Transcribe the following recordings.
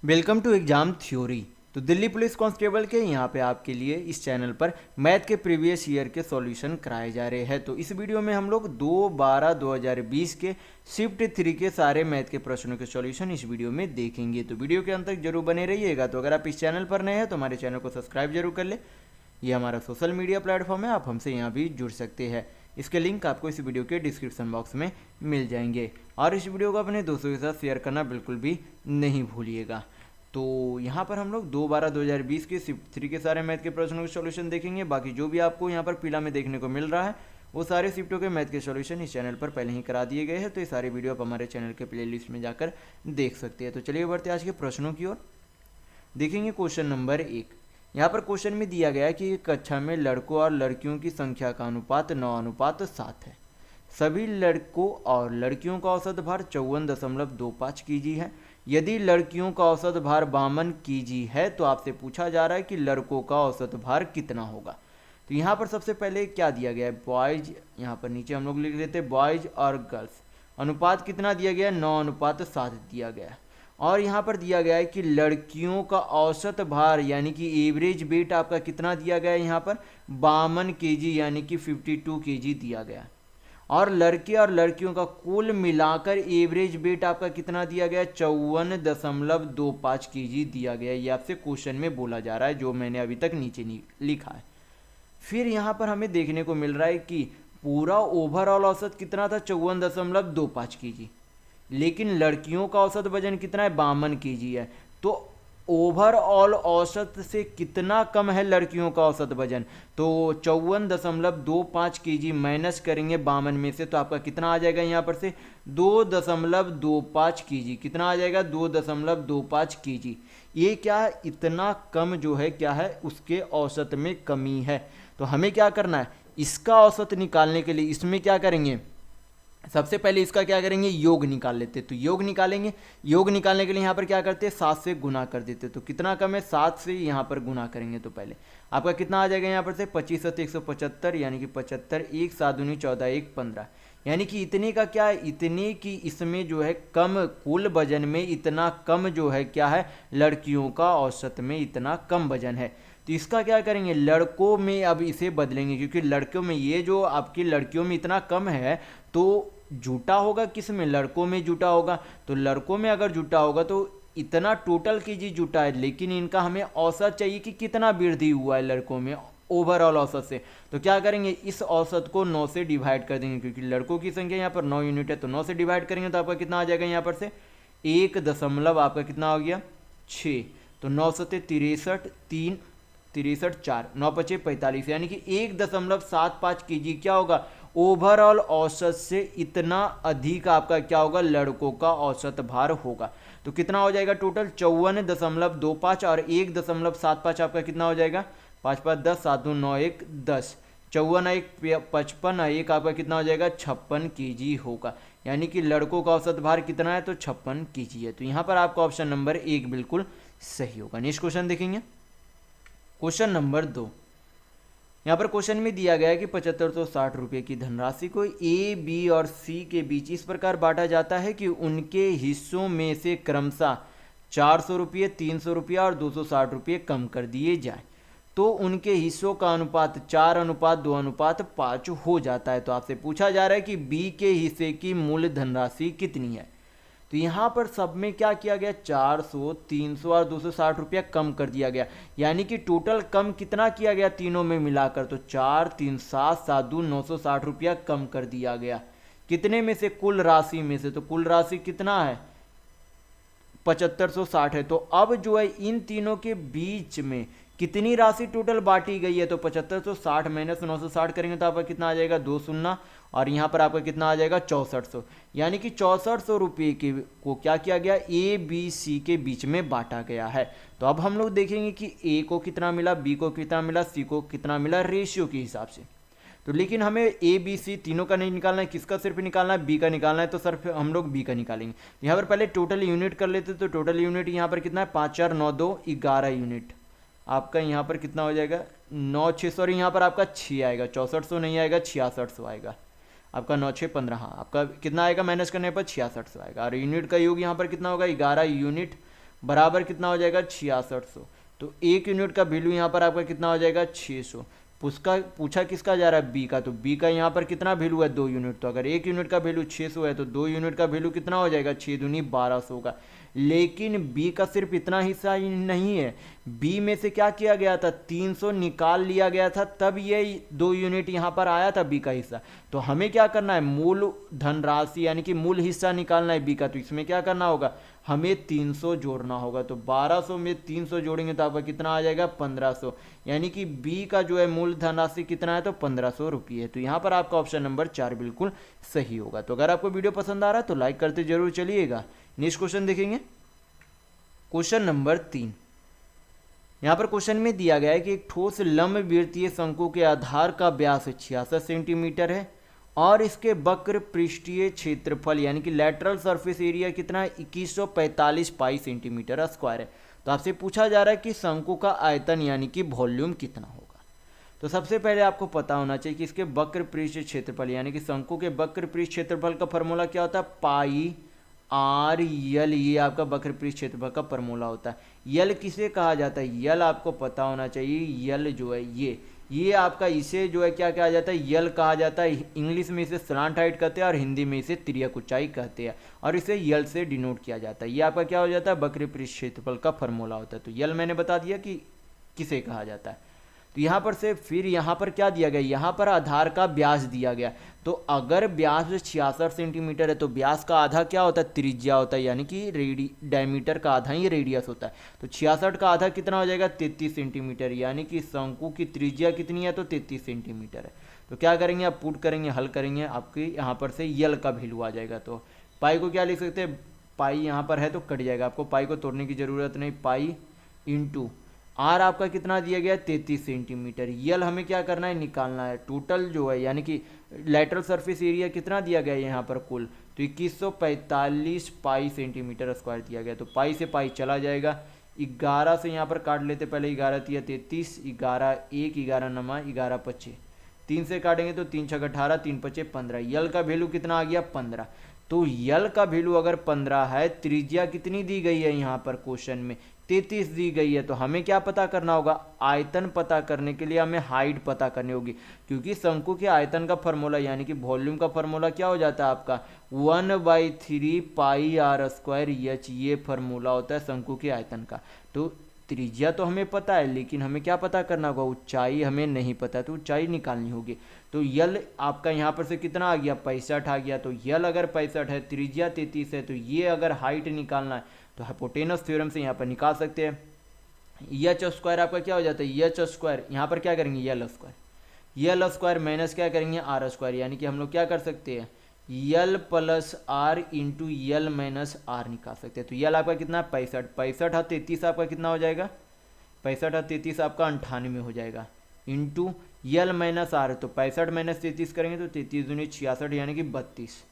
Welcome to exam theory. तो Delhi police constable के यहाँ पे आपके लिए इस चैनल पर मैथ के प्रीवियस ईयर के सॉल्यूशन कराए जा रहे हैं। तो इस वीडियो में हम लोग 2/12/2020 के शिफ्ट 3 के सारे मैथ के प्रश्नों के सॉल्यूशन इस वीडियो में देखेंगे। तो वीडियो के अंत तक जरूर बने रहिएगा। तो अगर आप इस चैनल पर नए हैं तो हमारे चैनल को सब्सक्राइब जरूर कर ले। ये हमारा सोशल मीडिया प्लेटफॉर्म है, आप हमसे यहाँ भी जुड़ सकते हैं। इसके लिंक आपको इस वीडियो के डिस्क्रिप्शन बॉक्स में मिल जाएंगे। और इस वीडियो को अपने दोस्तों के साथ शेयर करना बिल्कुल भी नहीं भूलिएगा। तो यहाँ पर हम लोग 2/12/2020 के शिफ्ट 3 के सारे मैथ के प्रश्नों के सॉल्यूशन देखेंगे। बाकी जो भी आपको यहाँ पर पीला में देखने को मिल रहा है वो सारे शिफ्टों के मैथ के सॉल्यूशन इस चैनल पर पहले ही करा दिए गए हैं। तो ये सारे वीडियो आप हमारे चैनल के प्लेलिस्ट में जाकर देख सकते हैं। तो चलिए बढ़ते आज के प्रश्नों की ओर। देखेंगे क्वेश्चन नंबर 1। यहाँ पर क्वेश्चन में दिया गया है कि एक कक्षा में लड़कों और लड़कियों की संख्या का अनुपात 9:7 है। सभी लड़कों और लड़कियों का औसत भार 54.25 kg है। यदि लड़कियों का औसत भार 52 kg है तो आपसे पूछा जा रहा है कि लड़कों का औसत भार कितना होगा। तो यहाँ पर सबसे पहले क्या दिया गया है, बॉयज, यहाँ पर नीचे हम लोग लिख लेते हैं बॉयज और गर्ल्स। अनुपात कितना दिया गया है, 9:7 दिया गया है। और यहाँ पर दिया गया है कि लड़कियों का औसत भार यानी कि एवरेज वेट आपका कितना दिया गया है, यहाँ पर 52 kg यानी कि 52 kg दिया गया है। और लड़के और लड़कियों का कुल मिलाकर एवरेज वेट आपका कितना दिया गया, 54.25 kg दिया गया है। ये आपसे क्वेश्चन में बोला जा रहा है, जो मैंने अभी तक नीचे लिखा है। फिर यहाँ पर हमें देखने को मिल रहा है कि पूरा ओवरऑल औसत कितना था, 54.25 kg, लेकिन लड़कियों का औसत वजन कितना है, 52 kg है। तो ओवरऑल औसत से कितना कम है लड़कियों का औसत वजन, तो 54.25 kg माइनस करेंगे 52 में से, तो आपका कितना आ जाएगा, यहाँ पर से 2.25 kg। कितना आ जाएगा, 2.25 kg। ये क्या, इतना कम जो है क्या है, उसके औसत में कमी है। तो हमें क्या करना है, इसका औसत निकालने के लिए इसमें क्या करेंगे, सबसे पहले इसका क्या करेंगे, योग निकाल लेते। तो योग निकालेंगे, योग निकालने के लिए यहाँ पर क्या करते हैं, 7 से गुना कर देते। तो कितना कम है, 7 से यहाँ पर गुना करेंगे। तो पहले आपका कितना आ जाएगा, यहाँ पर से 25 × 175 यानी कि 75, 1 7 दूनी 14, 1 15, यानी कि इतने का क्या है, इतने की इसमें जो है कम, कुल वजन में इतना कम जो है क्या है, लड़कियों का औसत में इतना कम वजन है। तो इसका क्या करेंगे, लड़कों में अब इसे बदलेंगे, क्योंकि लड़कों में ये जो आपकी लड़कियों में इतना कम है तो जुटा होगा किस में, लड़कों में जुटा होगा। तो लड़कों में अगर जुटा होगा तो इतना टोटल केजी जुटा है, लेकिन इनका हमें औसत चाहिए कि कितना वृद्धि हुआ है लड़कों में ओवरऑल औसत से। तो क्या करेंगे, इस औसत को 9 से डिवाइड कर देंगे, क्योंकि लड़कों की संख्या यहाँ पर 9 यूनिट है। तो 9 से डिवाइड करेंगे तो आपका कितना आ जाएगा, यहाँ पर से 1 दशमलव आपका कितना हो गया, 6। तो 9 सते 63, 3 63 4, 9 पचे 45, यानी कि 1.75 kg क्या होगा, ओवरऑल औसत से इतना अधिक आपका क्या होगा, लड़कों का औसत भार होगा। तो कितना हो जाएगा टोटल, 54.25 और 1.75 आपका कितना हो जाएगा, 5 5 10, 7 2 9 1 10, 54 1 55, 1 आपका कितना हो जाएगा, 56 kg होगा। यानी कि लड़कों का औसत भार कितना है, तो 56 kg है। तो यहाँ पर आपका ऑप्शन नंबर 1 बिल्कुल सही होगा। नेक्स्ट क्वेश्चन देखेंगे, क्वेश्चन नंबर 2। यहाँ पर क्वेश्चन में दिया गया है कि 7560 रुपये की धनराशि को ए, बी और सी के बीच इस प्रकार बांटा जाता है कि उनके हिस्सों में से क्रमशः 400 रुपये, 300 रुपये और 260 रुपये कम कर दिए जाए, तो उनके हिस्सों का अनुपात 4:2:5 हो जाता है। तो आपसे पूछा जा रहा है कि बी के हिस्से की मूल धनराशि कितनी है। तो यहाँ पर सब में क्या किया गया, 400, 300 और 260 रुपया कम कर दिया गया, यानी कि टोटल कम कितना किया गया तीनों में मिलाकर, तो 4 3 7 7 2 960 रुपया कम कर दिया गया। कितने में से, कुल राशि में से। तो कुल राशि कितना है, 7560 है। तो अब जो है इन तीनों के बीच में कितनी राशि टोटल बांटी गई है, तो 7560 माइनस 960 करेंगे तो आपका कितना आ जाएगा, 2 शून्य, और यहाँ पर आपका कितना आ जाएगा, 6400, यानी कि 6400 रुपये के को क्या किया गया, ए बी सी के बीच में बांटा गया है। तो अब हम लोग देखेंगे कि ए को कितना मिला, बी को कितना मिला, सी को कितना मिला, रेशियो के हिसाब से। तो लेकिन हमें ए बी सी तीनों का नहीं निकालना है, किसका सिर्फ निकालना है, बी का निकालना है। तो सिर्फ हम लोग बी का निकालेंगे। यहाँ पर पहले टोटल यूनिट कर लेते, तो टोटल यूनिट यहाँ पर कितना है, 5 4 9 2 11 यूनिट। आपका यहाँ पर कितना हो जाएगा, 9 6, सॉरी यहाँ पर आपका 6 आएगा, 6400 नहीं आएगा, 6600 आएगा। आपका 9 6 15, हाँ आपका कितना आएगा, माइनस करने पर 6600 आएगा। और यूनिट का योग यहाँ पर कितना होगा, 11 यूनिट बराबर कितना हो जाएगा 6600। तो 1 यूनिट का वैल्यू यहाँ पर आपका कितना हो जाएगा 600। पूछा किसका जा रहा है, बी का, तो बी का यहाँ पर कितना वैल्यू है 2 यूनिट। तो अगर 1 यूनिट का वैल्यू 600 है तो 2 यूनिट का वैल्यू कितना हो जाएगा 6 दूनी 1200 का। लेकिन बी का सिर्फ इतना हिस्सा ही नहीं है, बी में से क्या किया गया था 300 निकाल लिया गया था, तब ये 2 यूनिट यहाँ पर आया था बी का हिस्सा। तो हमें क्या करना है, मूल धनराशि यानी कि मूल हिस्सा निकालना है बी का। तो इसमें क्या करना होगा, हमें 300 जोड़ना होगा। तो 1200 में 300 जोड़ेंगे तो आपका कितना आ जाएगा 1500, यानी कि बी का जो है मूल धनराशि कितना है तो 1500 रुपये है। तो यहाँ पर आपका ऑप्शन नंबर 4 बिल्कुल सही होगा। तो अगर आपको वीडियो पसंद आ रहा है तो लाइक करते जरूर चलिएगा। नेक्स्ट क्वेश्चन देखेंगे, क्वेश्चन नंबर 3। यहाँ पर क्वेश्चन में दिया गया है कि एक ठोस लंबवृत्तीय शंकु के आधार का व्यास 66 सेंटीमीटर है और इसके वक्र पृष्ठीय क्षेत्रफल यानी कि लैटरल सरफेस एरिया कितना है 2145 पाई सेंटीमीटर स्क्वायर है। तो आपसे पूछा जा रहा है कि शंकु का आयतन यानी कि वॉल्यूम कितना होगा। तो सबसे पहले आपको पता होना चाहिए कि इसके वक्र पृष्ठ क्षेत्रफल यानी कि शंकु के वक्र पृष्ठ क्षेत्रफल का फॉर्मूला क्या होता है, पाई आर यल, ये आपका वक्र पृष्ठ क्षेत्रफल का फॉर्मूला होता है। यल किसे कहा जाता है, यल आपको पता होना चाहिए। यल जो है ये आपका, इसे जो है क्या कहा जाता है, यल कहा जाता है। इंग्लिश में इसे स्लांट हाइट कहते हैं और हिंदी में इसे तिर्यक ऊंचाई कहते हैं और इसे यल से डिनोट किया जाता है। ये आपका क्या हो जाता है, वक्र पृष्ठ क्षेत्रफल का फॉर्मूला होता है। तो यल मैंने बता दिया कि किसे कहा जाता है। तो यहाँ पर से फिर यहाँ पर क्या दिया गया, यहाँ पर आधार का व्यास दिया गया। तो अगर व्यास 66 सेंटीमीटर है तो व्यास का आधा क्या होता है, त्रिज्या होता है, यानी कि डायमीटर का आधा ही रेडियस होता है। तो 66 का आधा कितना हो जाएगा 33 सेंटीमीटर, यानी कि शंकु की त्रिज्या कितनी है तो 33 सेंटीमीटर है। तो क्या करेंगे, आप पुट करेंगे, हल करेंगे, आपके यहाँ पर से यल का वैल्यू आ जाएगा। तो पाई को क्या लिख सकते हैं, पाई यहाँ पर है तो कट जाएगा, आपको पाई को तोड़ने की जरूरत नहीं। पाई इंटू आर आपका कितना दिया गया 33 सेंटीमीटर। यल हमें क्या करना है, निकालना है। टोटल जो है यानी कि लैटरल सरफेस एरिया कितना दिया गया है यहाँ पर कुल, तो 2145 पाई सेंटीमीटर स्क्वायर दिया गया। तो पाई से पाई चला जाएगा, 11 से यहाँ पर काट लेते, पहले 11 तिया 33, 11 1, 11 नमा 11 25, 3 से काटेंगे तो 3 6 18, 3 5 15। यल का वैल्यू कितना आ गया 15। तो यल का वैल्यू अगर 15 है, त्रिज्या कितनी दी गई है यहाँ पर क्वेश्चन में 33 दी गई है। तो हमें क्या पता करना होगा, आयतन पता करने के लिए हमें हाइट पता करनी होगी, क्योंकि शंकु के आयतन का फॉर्मूला यानी कि वॉल्यूम का फॉर्मूला क्या हो जाता है आपका 1/3 पाई आर स्क्वायर एच, ये फॉर्मूला होता है शंकु के आयतन का। तो त्रिज्या तो हमें पता है, लेकिन हमें क्या पता करना होगा, ऊंचाई हमें नहीं पता, तो ऊंचाई निकालनी होगी। तो यल आपका यहाँ पर से कितना आ गया 65 आ गया। तो यल अगर 65 है, त्रिज्या 33 है, तो ये अगर हाइट निकालना है तो हाइपोटेनस थ्योरम से यहाँ पर निकाल सकते हैं। एच स्क्वायर आपका क्या हो जाता है, एच स्क्वायर यहाँ पर क्या करेंगे यल स्क्वायर माइनस क्या करेंगे आर स्क्वायर, यानी कि हम लोग क्या कर सकते हैं L plus R into L minus R निकाल सकते हैं। तो यल आपका कितना 65, 65 है 33 आपका कितना हो जाएगा, 65 है 33 आपका 98 हो जाएगा, इंटू यल माइनस आर। तो 65 माइनस 33 करेंगे तो 33 दूनी 66 यानी कि 32।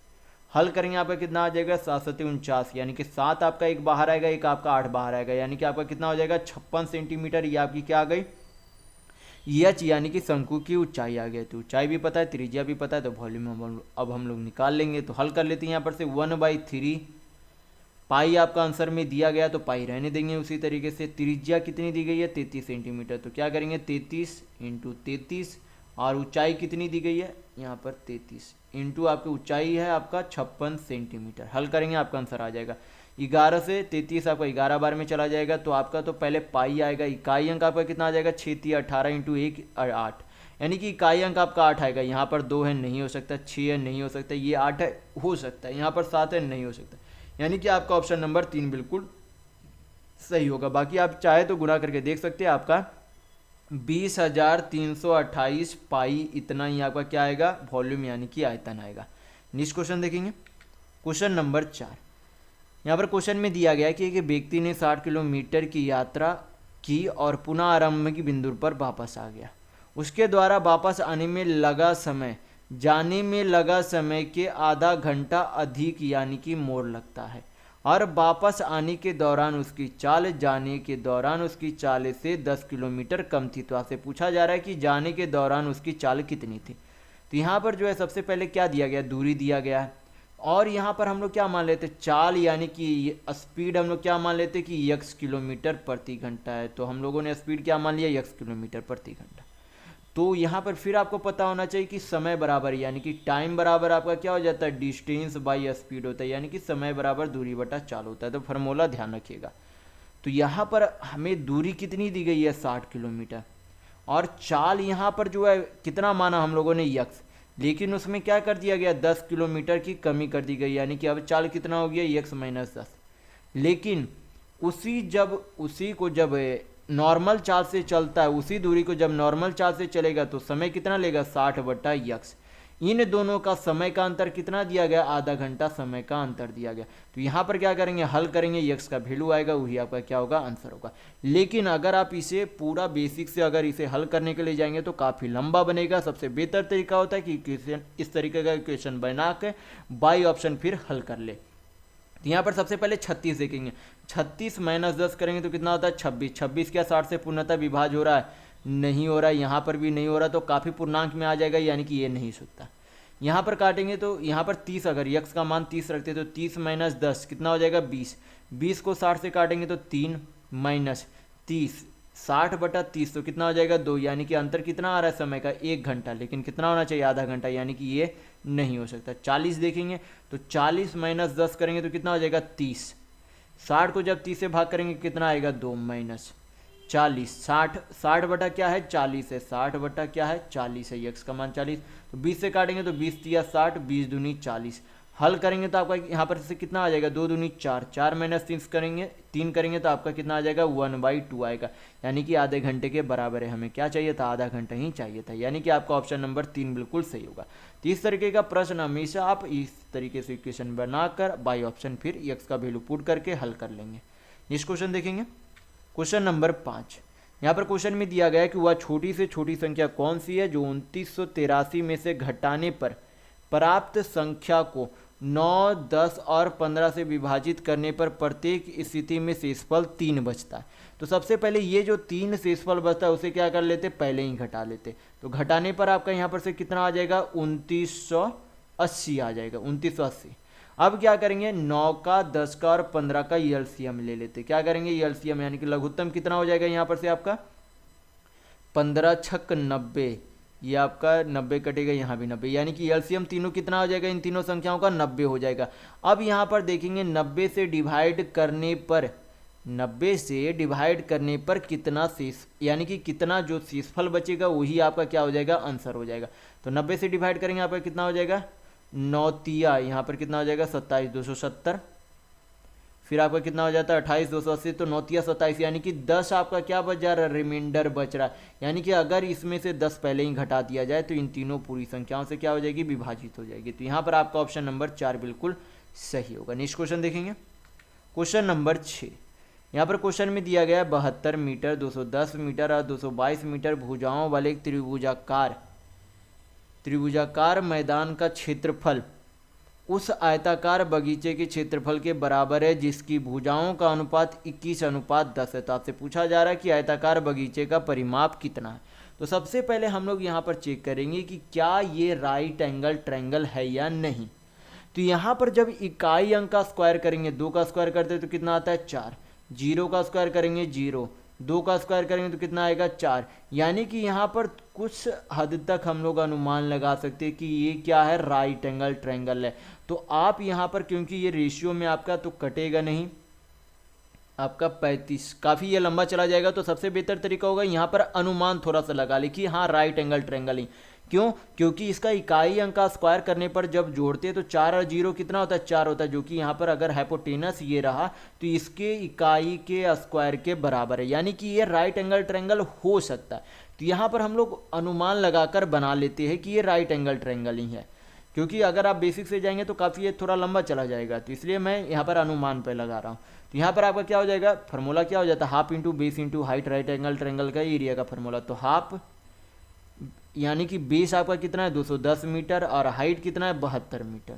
हल करेंगे आपका कितना आ जाएगा 7 7 49, यानी कि 7 आपका एक बाहर आएगा, एक आपका 8 बाहर आएगा, यानी कि आपका कितना हो जाएगा 56 सेंटीमीटर। ये आपकी क्या आ गई एच, यानी कि शंकु की ऊंचाई आ गई। तो ऊंचाई भी पता है, त्रिज्या भी पता है, तो वॉल्यूम अब हम लोग निकाल लेंगे। तो हल कर लेते हैं यहाँ पर से 1/3 पाई आपका आंसर में दिया गया, तो पाई रहने देंगे उसी तरीके से। त्रिज्या कितनी दी गई है 33 सेंटीमीटर, तो क्या करेंगे 33 इंटू 33, और ऊंचाई कितनी दी गई है यहाँ पर 33 इंटू आपकी ऊंचाई है आपका 56 सेंटीमीटर। हल करेंगे आपका आंसर आ जाएगा 11 से 33 आपका 11 बार में चला जाएगा। तो आपका तो पहले पाई आएगा, इकाई अंक आपका कितना आ जाएगा 6 3 18 इंटू 1 8, यानी कि इकाई अंक आपका 8 आएगा। यहाँ पर 2 है नहीं हो सकता, 6 है नहीं हो सकता, ये 8 है हो सकता है, यहाँ पर 7 है नहीं हो सकता, यानी कि आपका ऑप्शन नंबर 3 बिल्कुल सही होगा। बाकी आप चाहे तो गुणा करके देख सकते हैं, आपका 20,328 पाई इतना ही आपका क्या आएगा वॉल्यूम यानी कि आयतन आएगा। नेक्स्ट क्वेश्चन देखेंगे, क्वेश्चन नंबर 4। यहाँ पर क्वेश्चन में दिया गया कि एक व्यक्ति ने 60 किलोमीटर की यात्रा की और पुनः आरंभ की बिंदु पर वापस आ गया। उसके द्वारा वापस आने में लगा समय जाने में लगा समय के आधा घंटा अधिक यानी कि मोड़ लगता है, और वापस आने के दौरान उसकी चाल जाने के दौरान उसकी चाल से 10 किलोमीटर कम थी। तो आपसे पूछा जा रहा है कि जाने के दौरान उसकी चाल कितनी थी। तो यहाँ पर जो है सबसे पहले क्या दिया गया, दूरी दिया गया है। और यहाँ पर हम लोग क्या मान लेते, चाल यानी कि स्पीड हम लोग क्या मान लेते कि x किलोमीटर प्रति घंटा है। तो हम लोगों ने स्पीड क्या मान लिया, x किलोमीटर प्रति घंटा। तो यहाँ पर फिर आपको पता होना चाहिए कि समय बराबर यानी कि टाइम बराबर आपका क्या हो जाता है, डिस्टेंस बाई स्पीड होता है, यानी कि समय बराबर दूरी बटा चाल होता है। तो फार्मूला ध्यान रखिएगा। तो यहाँ पर हमें दूरी कितनी दी गई है, 60 किलोमीटर, और चाल यहाँ पर जो है कितना माना हम लोगों ने, यक्स, लेकिन उसमें क्या कर दिया गया, 10 किलोमीटर की कमी कर दी गई, यानी कि अब चाल कितना हो गया, यक्स माइनस 10। लेकिन उसी को जब नॉर्मल चाल से चलता है, उसी दूरी को जब नॉर्मल चाल से चलेगा तो समय कितना लेगा, 60 बटा यक्स। इन दोनों का समय का अंतर कितना दिया गया, आधा घंटा समय का अंतर दिया गया। तो यहाँ पर क्या करेंगे, हल करेंगे, यक्स का वैल्यू आएगा, वही आपका क्या होगा, आंसर होगा। लेकिन अगर आप इसे पूरा बेसिक से अगर इसे हल करने के लिए जाएंगे तो काफ़ी लंबा बनेगा। सबसे बेहतर तरीका होता है कि क्वेश्चन इस तरीके का क्वेश्चन बना के बाई ऑप्शन फिर हल कर ले। तो यहाँ पर सबसे पहले 36 देखेंगे, 36 माइनस 10 करेंगे तो कितना होता है, 26। 26 क्या 60 से पूर्णतः विभाज्य हो रहा है, नहीं हो रहा है, यहाँ पर भी नहीं हो रहा, तो काफ़ी पूर्णांक में आ जाएगा, यानी कि ये नहीं सकता। यहाँ पर काटेंगे तो यहाँ पर 30, अगर यक्स का मान 30 रखते तो 30 माइनस 10 कितना हो जाएगा, 20। 20 को 60 से काटेंगे तो 3 माइनस 30, 60 बटा 30 तो कितना हो जाएगा, 2, यानी कि अंतर कितना आ रहा है समय का, 1 घंटा, लेकिन कितना होना चाहिए, आधा घंटा, यानी कि ये नहीं हो सकता। 40 देखेंगे तो 40 माइनस 10 करेंगे तो कितना हो जाएगा, 30। 60 को जब 30 से भाग करेंगे कितना आएगा, 2 माइनस 40। 60 बटा क्या है, 40 है, 60 बटा क्या है, 40 है, यक्स का मान 40। तो 20 से काटेंगे तो 20 तिया 60, 20 दूनी 40। हल करेंगे तो आपका यहाँ पर से कितना आ जाएगा, 2 दूनी 4, 4 माइनस 3 करेंगे तो आपका कितना आ जाएगा, 1/2 आएगा, यानी कि आधे घंटे के बराबर है। हमें क्या चाहिए था, आधा घंटा ही चाहिए था, यानी कि आपका ऑप्शन नंबर 3 बिल्कुल सही होगा। तो इस तरीके का प्रश्न हमेशा आप इस तरीके से इक्वेशन बनाकर बाई ऑप्शन फिर यक्स का वैल्यू पुट करके हल कर लेंगे। नेक्स्ट क्वेश्चन देखेंगे, क्वेश्चन नंबर 5। यहाँ पर क्वेश्चन में दिया गया है कि वह छोटी से छोटी संख्या कौन सी है जो 2983 में से घटाने पर प्राप्त संख्या को 9, 10 और 15 से विभाजित करने पर प्रत्येक स्थिति में शेषफल 3 बचता है। तो सबसे पहले ये जो 3 शेषफल बचता है उसे क्या कर लेते, पहले ही घटा लेते। तो घटाने पर आपका यहाँ पर से कितना आ जाएगा, 2980 आ जाएगा, 2980। अब क्या करेंगे, 9 का, 10 का और 15 का एलसीएम ले लेते। क्या करेंगे, एलसीएम यानी कि लघुत्तम कितना हो जाएगा यहाँ पर से आपका, 15 छक 90, ये आपका 90 कटेगा, यहाँ भी 90, यानी कि एलसीएम तीनों कितना हो जाएगा, इन तीनों संख्याओं का 90 हो जाएगा। अब यहाँ पर देखेंगे 90 से डिवाइड करने पर कितना शेष, यानी कि कितना जो शेषफल बचेगा वही आपका क्या हो जाएगा, आंसर हो जाएगा। तो 90 से डिवाइड करेंगे आपका कितना हो जाएगा, 9 तिया यहाँ पर कितना हो जाएगा, 27 270, फिर आपका कितना हो जाता है 28 280, तो 9 तिया 27, यानी कि 10 आपका क्या बच जा रहा है, रिमाइंडर बच रहा है। यानी कि अगर इसमें से 10 पहले ही घटा दिया जाए तो इन तीनों पूरी संख्याओं से क्या हो जाएगी, विभाजित हो जाएगी। तो यहाँ पर आपका ऑप्शन नंबर 4 बिल्कुल सही होगा। नेक्स्ट क्वेश्चन देखेंगे, क्वेश्चन नंबर 6। यहाँ पर क्वेश्चन में दिया गया 72 मीटर, 210 मीटर और 222 मीटर भुजाओं वाले एक त्रिभुजाकार मैदान का क्षेत्रफल उस आयताकार बगीचे के क्षेत्रफल के बराबर है जिसकी भुजाओं का अनुपात 21:10 है। तो आपसे पूछा जा रहा है कि आयताकार बगीचे का परिमाप कितना है। तो सबसे पहले हम लोग यहाँ पर चेक करेंगे कि क्या ये राइट एंगल ट्रायंगल है या नहीं। तो यहाँ पर जब इकाई अंक का स्क्वायर करेंगे, 2 का स्क्वायर करते तो कितना आता है 4, 0 का स्क्वायर करेंगे 0, 2 का स्क्वायर करेंगे तो कितना आएगा 4, यानी कि यहाँ पर कुछ हद तक हम लोग अनुमान लगा सकते हैं कि ये क्या है, राइट एंगल ट्रायंगल है। तो आप यहाँ पर क्योंकि ये रेशियो में आपका तो कटेगा नहीं, आपका 35 काफ़ी ये लंबा चला जाएगा, तो सबसे बेहतर तरीका होगा यहाँ पर अनुमान थोड़ा सा लगा ले कि हाँ राइट एंगल ट्रायंगल ही। क्यों, क्योंकि इसका इकाई अंक का स्क्वायर करने पर जब जोड़ते हैं तो 4 और 0 कितना होता है, 4 होता है, जो कि यहाँ पर अगर हाइपोटेनस ये रहा तो इसके इकाई के स्क्वायर के बराबर है, यानी कि ये राइट एंगल ट्रायंगल हो सकता है। तो यहाँ पर हम लोग अनुमान लगाकर बना लेते हैं कि ये राइट एंगल ट्रायंगल ही है, क्योंकि अगर आप बेसिक से जाएंगे तो काफ़ी ये थोड़ा लंबा चला जाएगा, तो इसलिए मैं यहाँ पर अनुमान पे लगा रहा हूँ। तो यहाँ पर आपका क्या हो जाएगा, फार्मूला क्या हो जाता है, half into base into height right angle triangle का एरिया का फार्मूला। तो हाफ यानी कि बेस आपका कितना है 210 मीटर और हाइट कितना है 72 मीटर,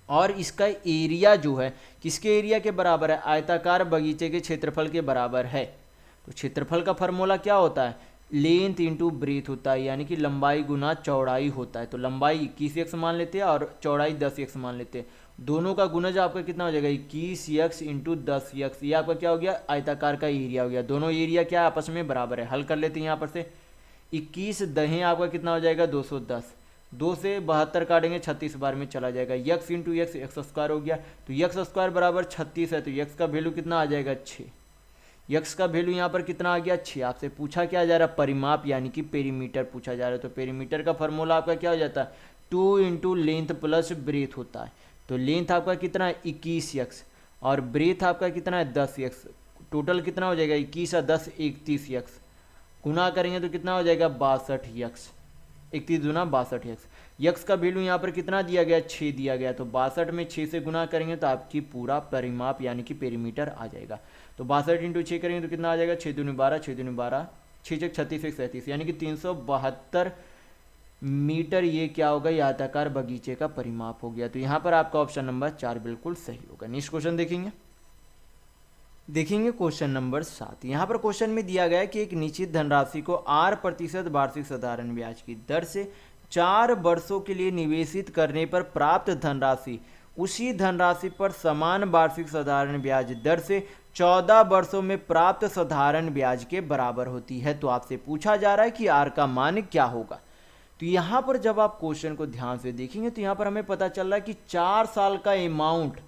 और इसका एरिया जो है किसके एरिया के बराबर है, आयताकार बगीचे के क्षेत्रफल के बराबर है। तो क्षेत्रफल का फार्मूला क्या होता है, लेंथ इंटू ब्रेथ होता है, यानी कि लंबाई गुना चौड़ाई होता है। तो लंबाई 21x मान लेते हैं और चौड़ाई 10x मान लेते हैं। दोनों का गुणज आपका कितना हो जाएगा 21x इंटू 10x। ये आपका क्या हो गया आयताकार का एरिया हो गया। दोनों एरिया क्या आपस में बराबर है। हल कर लेते हैं यहाँ पर से 21 दहें आपका कितना हो जाएगा 210। 2 से 72 काटेंगे 36 बार में चला जाएगा। X into x x square हो गया। तो यक्स स्क्वायर बराबर 36 है, तो यक्स का वैल्यू कितना आ जाएगा 6। यक्स का वैल्यू यहाँ पर कितना आ गया 6। आपसे पूछा क्या जा रहा है परिमाप यानी कि पेरीमीटर पूछा जा रहा है। तो पेरीमीटर का फॉर्मूला आपका क्या हो जाता है 2 इंटू लेंथ प्लस ब्रेथ होता है। तो लेंथ आपका कितना है 21x और ब्रेथ आपका कितना है 10x। टोटल कितना हो जाएगा 21 और 10 31x। गुना करेंगे तो कितना हो जाएगा 62x। 31 दूना 62x। यक्स का वैल्यू यहाँ पर कितना दिया गया 6 दिया गया। तो 62 में 6 से गुना करेंगे तो आपकी पूरा परिमाप यानी कि पेरीमीटर आ जाएगा। तो 62 इंटू 6 करेंगे तो कितना आ जाएगा 6 दूनी 12 6 दूनी 12 6 6 36 1 37 यानी कि 372 मीटर। ये क्या होगा ये आयताकार बगीचे का परिमाप हो गया। तो यहाँ पर आपका ऑप्शन नंबर 4 बिल्कुल सही होगा। नेक्स्ट क्वेश्चन देखेंगे क्वेश्चन नंबर 7। यहाँ पर क्वेश्चन में दिया गया है कि एक निश्चित धनराशि को 8% वार्षिक साधारण ब्याज की दर से 4 वर्षों के लिए निवेशित करने पर प्राप्त धनराशि उसी धनराशि पर समान वार्षिक साधारण ब्याज दर से 14 वर्षों में प्राप्त साधारण ब्याज के बराबर होती है। तो आपसे पूछा जा रहा है कि आर का मान क्या होगा। तो यहाँ पर जब आप क्वेश्चन को ध्यान से देखेंगे तो यहाँ पर हमें पता चल रहा है कि 4 साल का अमाउंट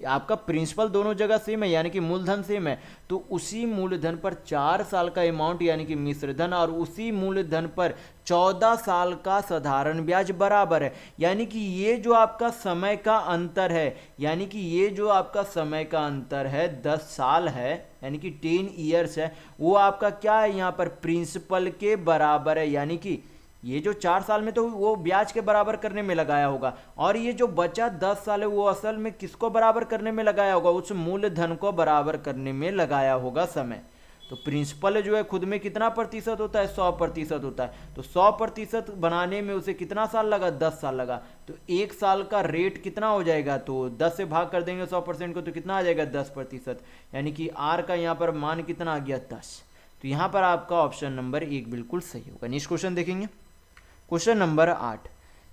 आपका प्रिंसिपल दोनों जगह सेम है यानी कि मूलधन सेम है। तो उसी मूलधन पर 4 साल का अमाउंट यानी कि मिश्र धन और उसी मूलधन पर 14 साल का साधारण ब्याज बराबर है। यानी कि ये जो आपका समय का अंतर है यानी कि ये जो आपका समय का अंतर है 10 साल है यानी कि 10 ईयर्स है वो आपका क्या है यहाँ पर प्रिंसिपल के बराबर है। यानी कि ये जो 4 साल में तो वो ब्याज के बराबर करने में लगाया होगा और ये जो बचा 10 साल है वो असल में किसको बराबर करने में लगाया होगा उस मूलधन को बराबर करने में लगाया होगा समय। तो प्रिंसिपल जो है खुद में कितना प्रतिशत होता है 100% होता है। तो 100% बनाने में उसे कितना साल लगा 10 साल लगा। तो 1 साल का रेट कितना हो जाएगा तो 10 से भाग कर देंगे 100% को तो कितना आ जाएगा 10%। यानी कि आर का यहाँ पर मान कितना आ गया 10। तो यहाँ पर आपका ऑप्शन नंबर 1 बिल्कुल सही होगा। नेक्स्ट क्वेश्चन देखेंगे क्वेश्चन नंबर 8।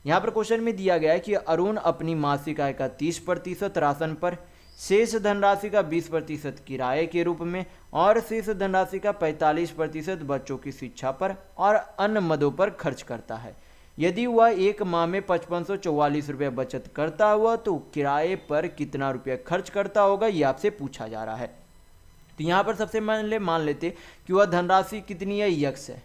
यहाँ पर क्वेश्चन में दिया गया है कि अरुण अपनी मासिक आय का 30% राशन पर, शेष धनराशि का 20% किराए के रूप में और शेष धनराशि का 45% बच्चों की शिक्षा पर और अन्य मदों पर खर्च करता है। यदि वह एक माह में 5544 रुपये बचत करता हुआ तो किराए पर कितना रुपया खर्च करता होगा ये आपसे पूछा जा रहा है। तो यहाँ पर सबसे मान लेते कि वह धनराशि कितनी है यक्स है।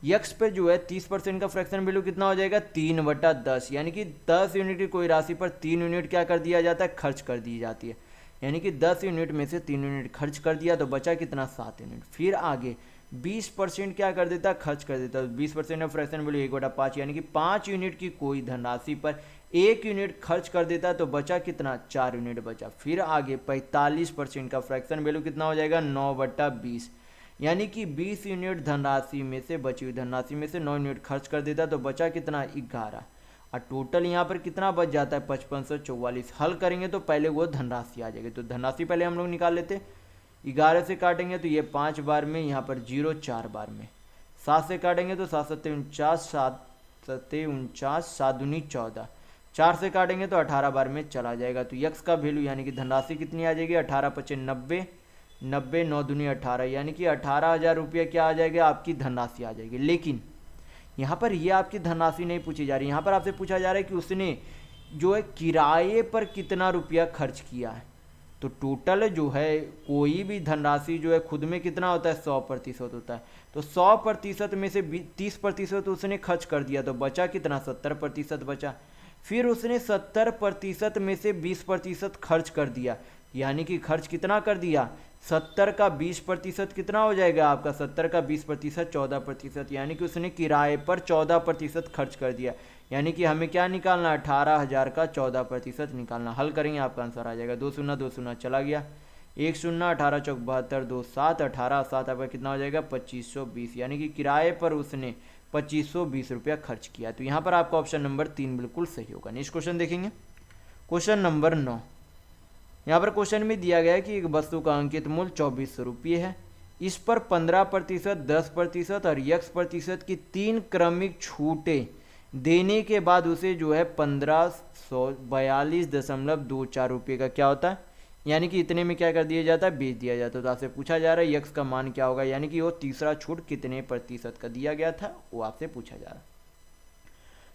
यक्स पे जो है 30% का फ्रैक्शन वैल्यू कितना हो जाएगा 3/10 यानी कि 10 यूनिट की कोई राशि पर 3 यूनिट क्या कर दिया जाता है खर्च कर दी जाती है। यानी कि 10 यूनिट में से 3 यूनिट खर्च कर दिया तो बचा कितना 7 यूनिट। फिर आगे 20% क्या कर देता खर्च कर देता। 20% ऑफ फ्रैक्शन वैल्यू 1/5 यानी कि 5 यूनिट की कोई धनराशि पर 1 यूनिट खर्च कर देता तो बचा कितना 4 यूनिट बचा। फिर आगे 45% का फ्रैक्शन वैल्यू कितना हो जाएगा 9/20 यानी कि 20 यूनिट धनराशि में से बची हुई धनराशि में से 9 यूनिट खर्च कर देता तो बचा कितना 11 और टोटल यहाँ पर कितना बच जाता है 5544। हल करेंगे तो पहले वो धनराशि आ जाएगी। तो धनराशि पहले हम लोग निकाल लेते 11 से काटेंगे तो ये 5 बार में, यहाँ पर 0 4 बार में। 7 से काटेंगे तो 7 7 49 7 7 49 7 दूनी 14। 4 से काटेंगे तो 18 बार में चला जाएगा। तो यक्स का वैल्यू यानी कि धनराशि कितनी आ जाएगी 18 5 90 90 9 दूनी 18 यानी कि 18,000 रुपये क्या आ जाएगा आपकी धनराशि आ जाएगी। लेकिन यहाँ पर ये आपकी धनराशि नहीं पूछी जा रही। यहाँ पर आपसे पूछा जा रहा है कि उसने जो है किराए पर कितना रुपया खर्च किया है। तो टोटल जो है कोई भी धनराशि जो है खुद में कितना होता है 100% होता है। तो 100% में से 30% उसने खर्च कर दिया तो बचा कितना 70% बचा। फिर उसने 70% में से 20% खर्च कर दिया यानी कि खर्च कितना कर दिया 70 का 20% कितना हो जाएगा आपका 70 का 20% 14% यानी कि उसने किराए पर 14% खर्च कर दिया। यानी कि हमें क्या निकालना 18,000 का 14% निकालना। हल करेंगे आपका आंसर आ जाएगा 2 शून्य 2 शून्य चला गया 1 शून्य 18 चौक 72 2 7 18 7 आपका कितना हो जाएगा 2520 यानी कि किराए पर उसने 2520 रुपया खर्च किया। तो यहाँ पर आपका ऑप्शन नंबर 3 बिल्कुल सही होगा। नेक्स्ट क्वेश्चन देखेंगे क्वेश्चन नंबर 9। यहाँ पर क्वेश्चन में दिया गया है कि एक वस्तु का अंकित मूल्य 2400 रुपये है। इस पर 15%, 10% और x% की 3 क्रमिक छूटें देने के बाद उसे जो है 1542.24 रुपये का क्या होता है, यानी कि इतने में क्या कर दिया जाता है, बेच दिया जाता है। तो आपसे पूछा जा रहा है यक्स का मान क्या होगा, यानी कि वो तीसरा छूट कितने प्रतिशत का दिया गया था वो आपसे पूछा जा रहा है।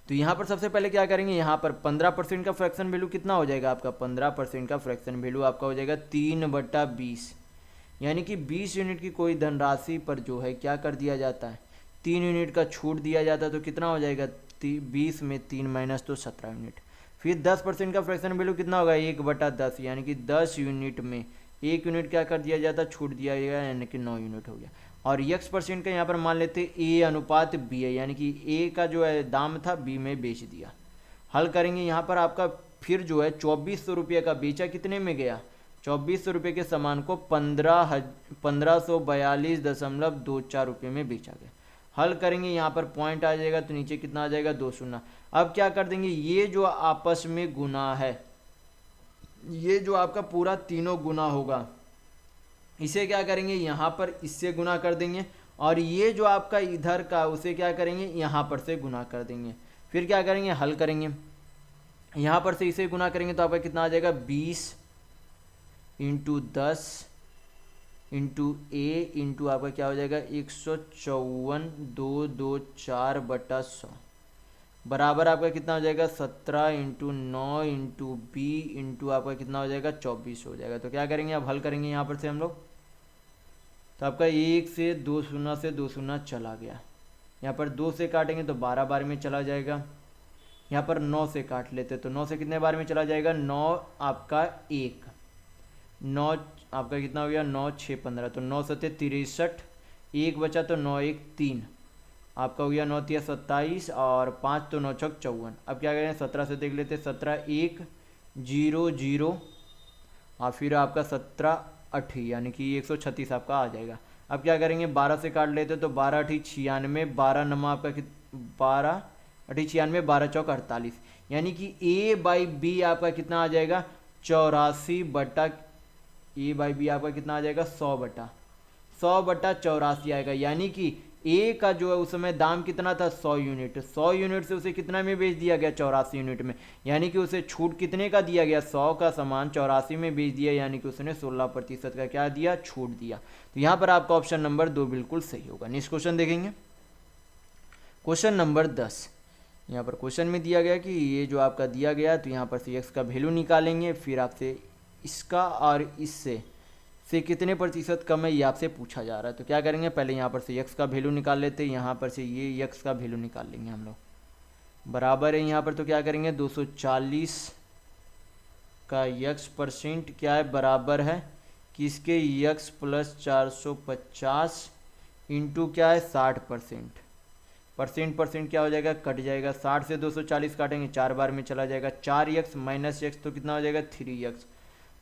तो यहाँ पर सबसे पहले क्या करेंगे, यहाँ पर 15% का फ्रैक्शन वैल्यू कितना हो जाएगा आपका, 15% का फ्रैक्शन वैल्यू आपका हो जाएगा 3/20, यानी कि 20 यूनिट की कोई धनराशि पर जो है क्या कर दिया जाता है, 3 यूनिट का छूट दिया जाता है। तो कितना हो जाएगा, 20 में 3 माइनस तो 17 यूनिट। फिर 10% का फ्रैक्शन वैल्यू कितना होगा, 1/10, यानी कि 10 यूनिट में 1 यूनिट क्या कर दिया जाता, छूट दिया गया, यानी कि 9 यूनिट हो गया। और x% का यहाँ पर मान लेते a अनुपात b है, यानी कि a का जो है दाम था b में बेच दिया। हल करेंगे यहाँ पर आपका, फिर जो है 2400 रुपये का बेचा, कितने में गया, 2400 रुपये के सामान को 1542.24 रुपये में बेचा गया। हल करेंगे यहाँ पर पॉइंट आ जाएगा, तो नीचे कितना आ जाएगा, 2 शून्य। अब क्या कर देंगे, ये जो आपस में गुना है, ये जो आपका पूरा तीनों गुना होगा, इसे क्या करेंगे, यहाँ पर इससे गुना कर देंगे, और ये जो आपका इधर का उसे क्या करेंगे, यहाँ पर से गुना कर देंगे। फिर क्या करेंगे, हल करेंगे, यहाँ पर से इसे गुना करेंगे तो आपका कितना आ जाएगा, 20 × 10 × a इंटू आपका क्या हो जाएगा, 154,224/100 बराबर आपका कितना हो जाएगा, 17 × 9 × b इंटू आपका कितना हो जाएगा, 24 हो जाएगा। तो क्या करेंगे, अब हल करेंगे यहाँ पर से हम लोग, तो आपका 1 से 2 शून्य से 2 शून्य चला गया, यहाँ पर 2 से काटेंगे तो 12 बार में चला जाएगा। यहाँ पर 9 से काट लेते तो 9 से कितने बार में चला जाएगा, 9 आपका 1, 9 आपका कितना हो गया, 9 6 15, तो 9 7 63, 1 बचा तो 9 1 3, आपका हो गया 9 3 27 और 5 तो 9 6 54। अब क्या करें, 17 से देख लेते, 17 1 0 0 और फिर आपका 17 8, यानी कि 136 आपका आ जाएगा। अब क्या करेंगे, 12 से काट लेते तो 12 8 96, 12 नमा आपका 12 8 96, 12 चौक 48, यानी कि a/b आपका कितना आ जाएगा, 84 a बाई बी आपका कितना आ जाएगा, 100/84 आएगा। यानी कि ए का जो है उस समय दाम कितना था, 100 यूनिट, 100 यूनिट से उसे कितना में बेच दिया गया, 84 यूनिट में, यानी कि उसे छूट कितने का दिया गया, 100 का सामान 84 में बेच दिया, यानी कि उसने 16% का क्या दिया, छूट दिया। तो यहाँ पर आपका ऑप्शन नंबर 2 बिल्कुल सही होगा। नेक्स्ट क्वेश्चन देखेंगे, क्वेश्चन नंबर 10। यहाँ पर क्वेश्चन में दिया गया कि ये जो आपका दिया गया, तो यहाँ पर से एक्स का वैल्यू निकालेंगे, फिर आपसे इसका और इससे कितने प्रतिशत कम है ये आपसे पूछा जा रहा है। तो क्या करेंगे, पहले यहाँ पर से x का वैल्यू निकाल लेते हैं, यहाँ पर से ये x का वैल्यू निकाल लेंगे हम लोग, बराबर है यहाँ पर। तो क्या करेंगे, 240 का x% क्या है, बराबर है किसके, x + 450 इंटू क्या है, 60%। परसेंट क्या हो जाएगा, कट जाएगा, 60 से 240 काटेंगे 4 बार में चला जाएगा, 4x माइनस x तो कितना हो जाएगा, 3x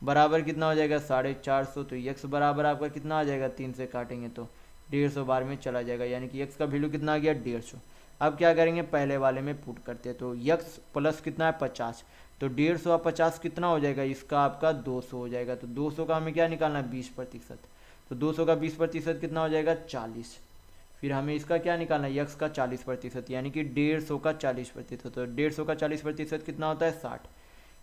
बराबर कितना हो जाएगा, 450। तो x बराबर आपका कितना आ जाएगा, 3 से काटेंगे तो 150 बार में चला जाएगा, यानी कि x का वैल्यू कितना आ गया, 150। अब क्या करेंगे, पहले वाले में पुट करते हैं, तो x प्लस कितना है, 50, तो 150 और 50 कितना हो जाएगा, इसका आपका 200 हो जाएगा। तो 200 का हमें क्या निकालना है, 20%, तो 200 का 20% कितना हो जाएगा, 40। फिर हमें इसका क्या निकालना है, x का 40%, यानी कि 150 का 40%, तो 150 का 40% कितना होता है, 60।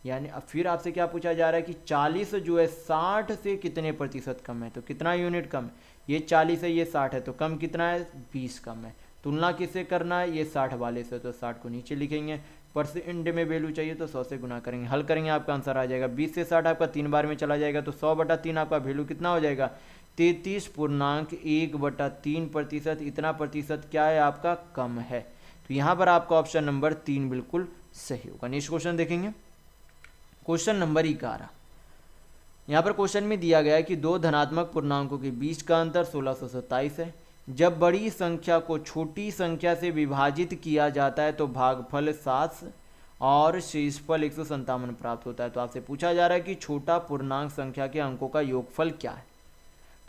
यानी अब फिर आपसे क्या पूछा जा रहा है कि 40 जो है 60 से कितने प्रतिशत कम है, तो कितना यूनिट कम है, ये 40 है, ये 60 है, तो कम कितना है, 20 कम है। तुलना किससे करना है, ये 60 वाले से, तो 60 को नीचे लिखेंगे, परसेंट में वैल्यू चाहिए तो 100 से गुना करेंगे, हल करेंगे, आपका आंसर आ जाएगा 20 से 60 आपका 3 बार में चला जाएगा, तो 100/3 आपका वैल्यू कितना हो जाएगा, 33.1/3%। इतना प्रतिशत क्या है आपका, कम है। तो यहाँ पर आपका ऑप्शन नंबर 3 बिल्कुल सही होगा। नेक्स्ट क्वेश्चन देखेंगे, क्वेश्चन नंबर 11। यहाँ पर क्वेश्चन में दिया गया है कि दो धनात्मक पूर्णांकों के बीच का अंतर 1627 है। जब बड़ी संख्या को छोटी संख्या से विभाजित किया जाता है तो भागफल 7 और शेषफल 157 प्राप्त होता है। तो आपसे पूछा जा रहा है कि छोटा पूर्णांक संख्या के अंकों का योगफल क्या है।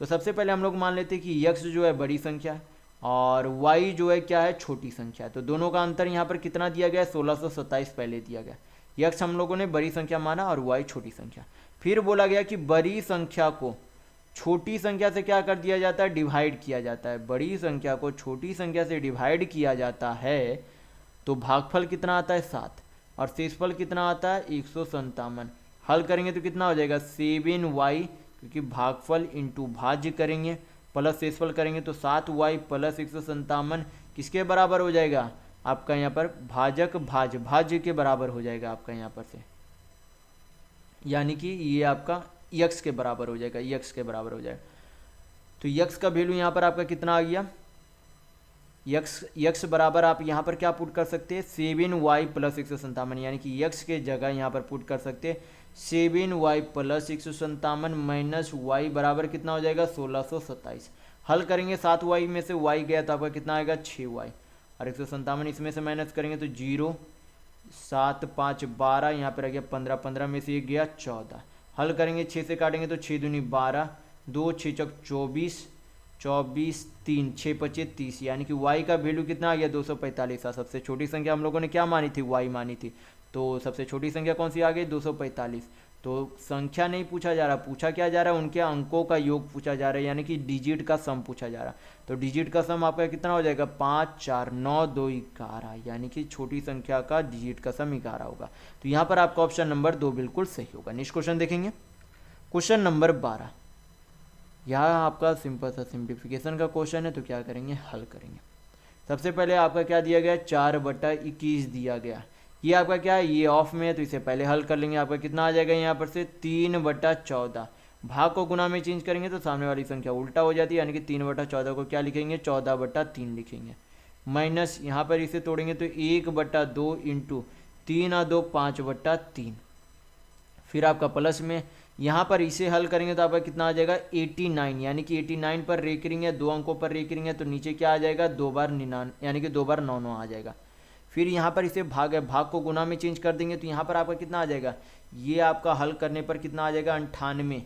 तो सबसे पहले हम लोग मान लेते हैं कि x जो है बड़ी संख्या है और y जो है क्या है, छोटी संख्या है। तो दोनों का अंतर यहाँ पर कितना दिया गया है, 1627 पहले दिया गया। x हम लोगों ने बड़ी संख्या माना और y छोटी संख्या। फिर बोला गया कि बड़ी संख्या को छोटी संख्या से क्या कर दिया जाता है, डिवाइड किया जाता है। बड़ी संख्या को छोटी संख्या से डिवाइड किया जाता है तो भागफल कितना आता है 7 और शेषफल कितना आता है 157। हल करेंगे तो कितना हो जाएगा 7y, क्योंकि भागफल इंटू भाज्य करेंगे प्लस शेषफल करेंगे तो 7y प्लस 157 किसके बराबर हो जाएगा आपका यहाँ पर भाजक भाज्य के बराबर हो जाएगा आपका यहाँ पर से, यानी कि ये आपका यक्स के बराबर हो जाएगा, यक्स के बराबर हो जाएगा। तो यक्स का वैल्यू यहाँ पर आपका कितना आ गया, यक्स बराबर आप यहाँ पर क्या पुट कर सकते हैं 7y प्लस 157, यानी कि यक्स के जगह यहाँ पर पुट कर सकते हैं 7y प्लस 157 माइनस y बराबर कितना हो जाएगा 1627। हल करेंगे 7y में से y गया तो आपका कितना आएगा 6y और 157 इसमें से माइनस करेंगे तो 0 7 5 12, यहाँ पर आ गया 15, 15 में से 1 गया 14। हल करेंगे 6 से काटेंगे तो 6 दूनी 12, 2 6 चौक 24, 24 3 6 25 30, यानी कि y का वैल्यू कितना आ गया 245। सबसे छोटी संख्या हम लोगों ने क्या मानी थी y मानी थी, तो सबसे छोटी संख्या कौन सी आ गई 245। तो संख्या नहीं पूछा जा रहा, पूछा क्या जा रहा है उनके अंकों का योग पूछा जा रहा है, यानी कि डिजिट का सम पूछा जा रहा। तो डिजिट का सम आपका कितना हो जाएगा 5 4 9 2 11, यानी कि छोटी संख्या का डिजिट का सम 11 होगा। तो यहाँ पर आपका ऑप्शन नंबर 2 बिल्कुल सही होगा। नेक्स्ट क्वेश्चन देखेंगे, क्वेश्चन नंबर 12। यहाँ आपका सिंपल सा सिंप्लीफिकेशन का क्वेश्चन है, तो क्या करेंगे हल करेंगे। सबसे पहले आपका क्या दिया गया 4/21 दिया गया, ये आपका क्या है ये ऑफ में है तो इसे पहले हल कर लेंगे। आपका कितना आ जाएगा यहाँ पर से 3/14, भाग को गुना में चेंज करेंगे तो सामने वाली संख्या उल्टा हो जाती है, यानी कि 3/14 को क्या लिखेंगे 14/3 लिखेंगे। माइनस यहाँ पर इसे तोड़ेंगे तो 1/2 इंटू 3 और 2 5/3, फिर आपका प्लस में यहाँ पर इसे हल करेंगे तो आपका कितना आ जाएगा 89, यानी कि 89 पर रेकरिंग है, 2 अंकों पर रेकरिंग है तो नीचे क्या आ जाएगा 2 बार 99, यानी कि 2 बार 9 9 आ जाएगा। फिर यहाँ पर इसे भाग है, भाग को गुना में चेंज कर देंगे तो यहाँ पर आपका कितना आ जाएगा, ये आपका हल करने पर कितना आ जाएगा 98।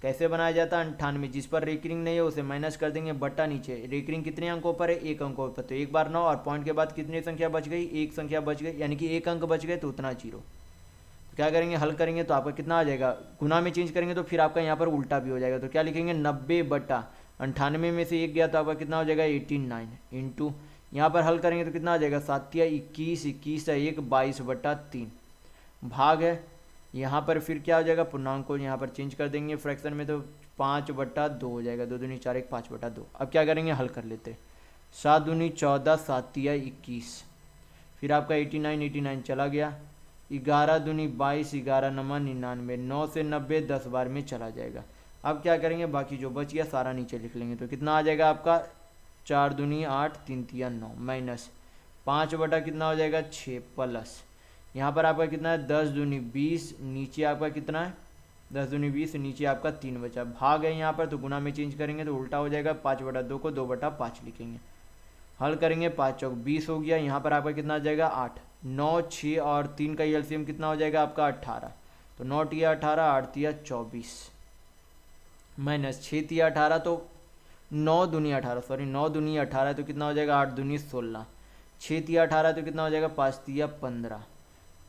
कैसे बनाया जाता है 98, जिस पर रेकरिंग नहीं है उसे माइनस कर देंगे बट्टा नीचे, रेकरिंग कितने अंकों पर है 1 अंकों पर, तो 1 बार 9 और पॉइंट के बाद कितनी संख्या बच गई 1 संख्या बच गई, यानी कि 1 अंक बच गए तो उतना 0। क्या करेंगे हल करेंगे तो आपका कितना आ जाएगा, गुना में चेंज करेंगे तो फिर आपका यहाँ पर उल्टा भी हो जाएगा, तो क्या लिखेंगे 90/98 में से 1 गया तो आपका कितना हो जाएगा 89 इंटू यहाँ पर हल करेंगे तो कितना आ जाएगा 7 या 21, 21 है 1 22/3, भाग है यहाँ पर फिर क्या हो जाएगा पूर्णांक को यहाँ पर चेंज कर देंगे फ्रैक्शन में तो 5/2 हो जाएगा, 2 दूनी 4 1 5/2। अब क्या करेंगे हल कर लेते, 7 दूनी 14 7 या 21, फिर आपका 89 चला गया, 11 दूनी 22 11 9 99, 9 से 90 10 बार में चला जाएगा। अब क्या करेंगे बाकी जो बच गया सारा नीचे लिख लेंगे, तो कितना आ जाएगा आपका 4 दूनी 8 3 3 9 माइनस 5 कितना हो जाएगा 6 प्लस यहाँ पर आपका कितना है 10 दूनी 20, नीचे आपका कितना है 10 दूनी 20, नीचे आपका 3 बचा, भाग है यहाँ पर तो गुना में चेंज करेंगे तो उल्टा हो जाएगा 5/2 को 2/5 लिखेंगे। हल करेंगे 5 चौक 20 हो गया, यहाँ पर आपका कितना आ जाएगा 8, 9 6 और 3 का एलसीएम कितना हो जाएगा आपका 18, तो 9 × 18 8 × 24 माइनस 6 × 18 तो 9 दूनी 18 सॉरी 9 दूनी 18 तो कितना हो जाएगा 8 दूनी 16, 6 × 18 तो कितना हो जाएगा 5 × 15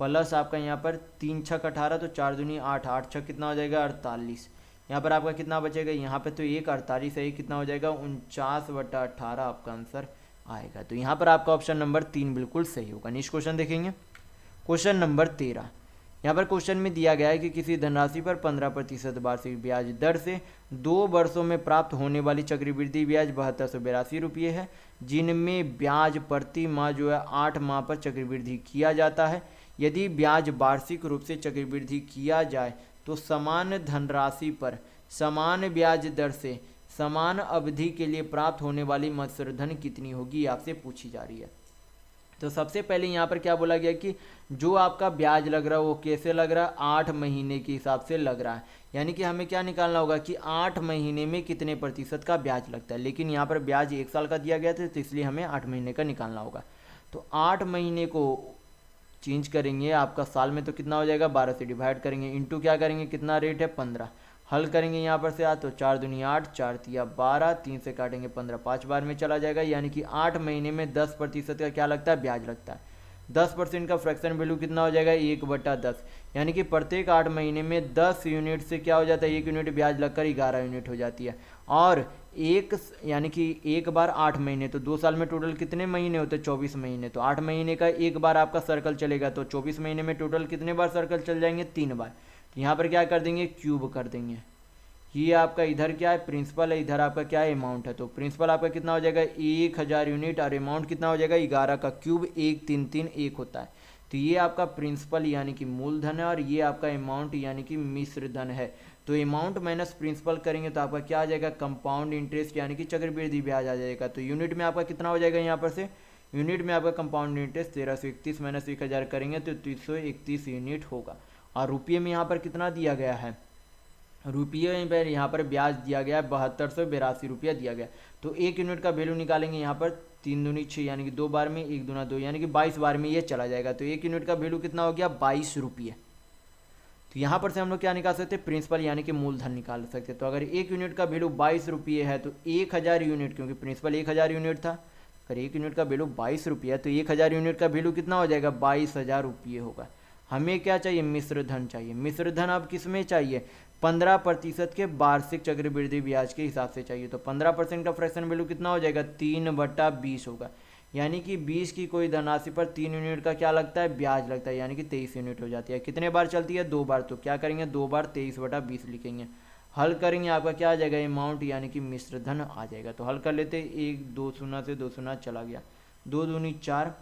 प्लस आपका यहाँ पर 3 × 6 18 तो 4 दूनी 8, 8 6 कितना हो जाएगा 48, यहाँ पर आपका कितना बचेगा यहाँ पे तो 1 48 है, कितना हो जाएगा 49/18 आपका आंसर आएगा। तो यहाँ पर आपका ऑप्शन नंबर 3 बिल्कुल सही होगा। नेक्स्ट क्वेश्चन देखेंगे, क्वेश्चन नंबर 13। यहाँ पर क्वेश्चन में दिया गया है कि किसी धनराशि पर 15% वार्षिक ब्याज दर से 2 वर्षों में प्राप्त होने वाली चक्रवृद्धि ब्याज 7282 रुपये है, जिनमें ब्याज प्रति माह जो है 8 माह पर चक्रवृद्धि किया जाता है। यदि ब्याज वार्षिक रूप से चक्रवृद्धि किया जाए तो समान धनराशि पर समान ब्याज दर से समान अवधि के लिए प्राप्त होने वाली मत्स्यधन कितनी होगी, आपसे पूछी जा रही है। तो सबसे पहले यहाँ पर क्या बोला गया कि जो आपका ब्याज लग रहा है वो कैसे लग रहा है 8 महीने के हिसाब से लग रहा है, यानी कि हमें क्या निकालना होगा कि 8 महीने में कितने प्रतिशत का ब्याज लगता है, लेकिन यहाँ पर ब्याज 1 साल का दिया गया था तो इसलिए हमें 8 महीने का निकालना होगा। तो 8 महीने को चेंज करेंगे आपका साल में तो कितना हो जाएगा 12 से डिवाइड करेंगे, इंटू क्या करेंगे कितना रेट है 15, हल करेंगे यहाँ पर से तो 4 दूनी 8 4 × 12, 3 से काटेंगे 15 5 बार में चला जाएगा, यानी कि 8 महीने में 10% का क्या लगता है ब्याज लगता है। 10% का फ्रैक्शन वैल्यू कितना हो जाएगा 1/10, यानी कि प्रत्येक 8 महीने में 10 यूनिट से क्या हो जाता है 1 यूनिट ब्याज लगकर 11 यूनिट हो जाती है। और यानी कि एक बार 8 महीने, तो 2 साल में टोटल कितने महीने होते हैं 24 महीने, तो 8 महीने का एक बार आपका सर्कल चलेगा, तो 24 महीने में टोटल कितने बार सर्कल चल जाएंगे 3 बार। तो यहाँ पर क्या कर देंगे क्यूब कर देंगे। ये आपका इधर क्या है प्रिंसिपल है, इधर आपका क्या है अमाउंट है, तो प्रिंसिपल आपका कितना हो जाएगा 1000 यूनिट और अमाउंट कितना हो जाएगा 11 का क्यूब 1331 होता है। तो ये आपका प्रिंसिपल यानी कि मूलधन है और ये आपका अमाउंट यानी कि मिश्र धन है। तो अमाउंट माइनस प्रिंसिपल करेंगे तो आपका क्या आ जाएगा कंपाउंड इंटरेस्ट यानी कि चक्रवृद्धि ब्याज आ जाएगा। तो यूनिट में आपका कितना हो जाएगा यहाँ पर से, यूनिट में आपका कंपाउंड इंटरेस्ट 1331 माइनस 1000 करेंगे तो 331 यूनिट होगा। और रुपये में यहाँ पर कितना दिया गया है, रुपये पर यहाँ पर ब्याज दिया गया है 7282 रुपया दिया गया। तो 1 यूनिट का वैल्यू निकालेंगे यहाँ पर 3 दूनी 6 यानी कि 2 बार में 1 दूना 2 यानी कि 22 बार में ये चला जाएगा। तो 1 यूनिट का वैल्यू कितना हो गया 22 रुपये। तो यहाँ पर से हम लोग क्या निकाल सकते हैं प्रिंसिपल यानी कि मूलधन निकाल सकते हैं। तो अगर 1 यूनिट का वैल्यू 22 रुपये है तो 1000 यूनिट, क्योंकि प्रिंसिपल 1000 यूनिट था, अगर 1 यूनिट का वैल्यू 22 रुपये है तो 1000 यूनिट का वैल्यू कितना हो जाएगा 22,000 रुपये होगा। हमें क्या चाहिए मिश्र धन चाहिए। मिश्र धन अब किस में चाहिए 15% के वार्षिक चक्रवृद्धि ब्याज के हिसाब से चाहिए। तो 15% का फ्रैक्शन वैल्यू कितना हो जाएगा 3/20 होगा, यानी कि 20 की कोई धनराशि पर 3 यूनिट का क्या लगता है ब्याज लगता है, यानी कि 23 यूनिट हो जाती है। कितने बार चलती है 2 बार, तो क्या करेंगे 2 बार 23/20 लिखेंगे। हल करेंगे आपका क्या आ जाएगा अमाउंट यानी कि मिश्र धन आ जाएगा। तो हल कर लेते 1 2 शून्य से 2 शून्य चला गया, 2 दूनी 4,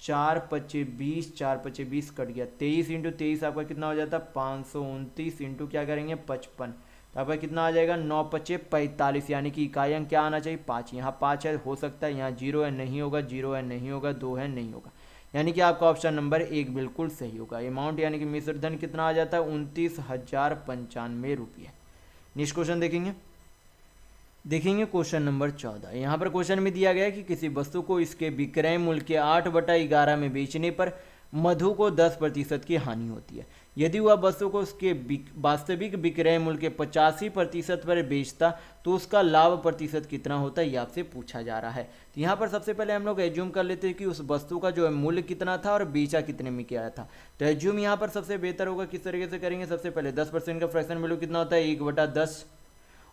4 पच्चे 20, 4 पच्चे 20 कट गया, 23 इंटू 23 आपका कितना हो जाता है 529 इंटू क्या करेंगे 55, तो आपका कितना आ जाएगा 9 पच्चे 45, यानी कि इकाई अंक क्या आना चाहिए 5। यहाँ 5 है हो सकता है, यहाँ 0 है नहीं होगा, 0 है नहीं होगा, 2 है नहीं होगा, यानी कि आपका ऑप्शन नंबर 1 बिल्कुल सही होगा। अमाउंट यानी कि मिश्र धन कितना आ जाता है 29,095 रुपये। नेक्स्ट क्वेश्चन देखेंगे क्वेश्चन नंबर 14। यहाँ पर क्वेश्चन में दिया गया है कि किसी वस्तु को इसके विक्रय मूल्य के 8/11 में बेचने पर मधु को 10% की हानि होती है। यदि वह वस्तु को उसके वास्तविक विक्रय मूल्य के 85% पर बेचता तो उसका लाभ प्रतिशत कितना होता है, ये आपसे पूछा जा रहा है। तो यहाँ पर सबसे पहले हम लोग एज्यूम कर लेते हैं कि उस वस्तु का जो है मूल्य कितना था और बेचा कितने में किया था। तो एज्यूम यहाँ पर सबसे बेहतर होगा किस तरीके से करेंगे, सबसे पहले 10% का फ्रैक्शन वैल्यू कितना होता है 1/10,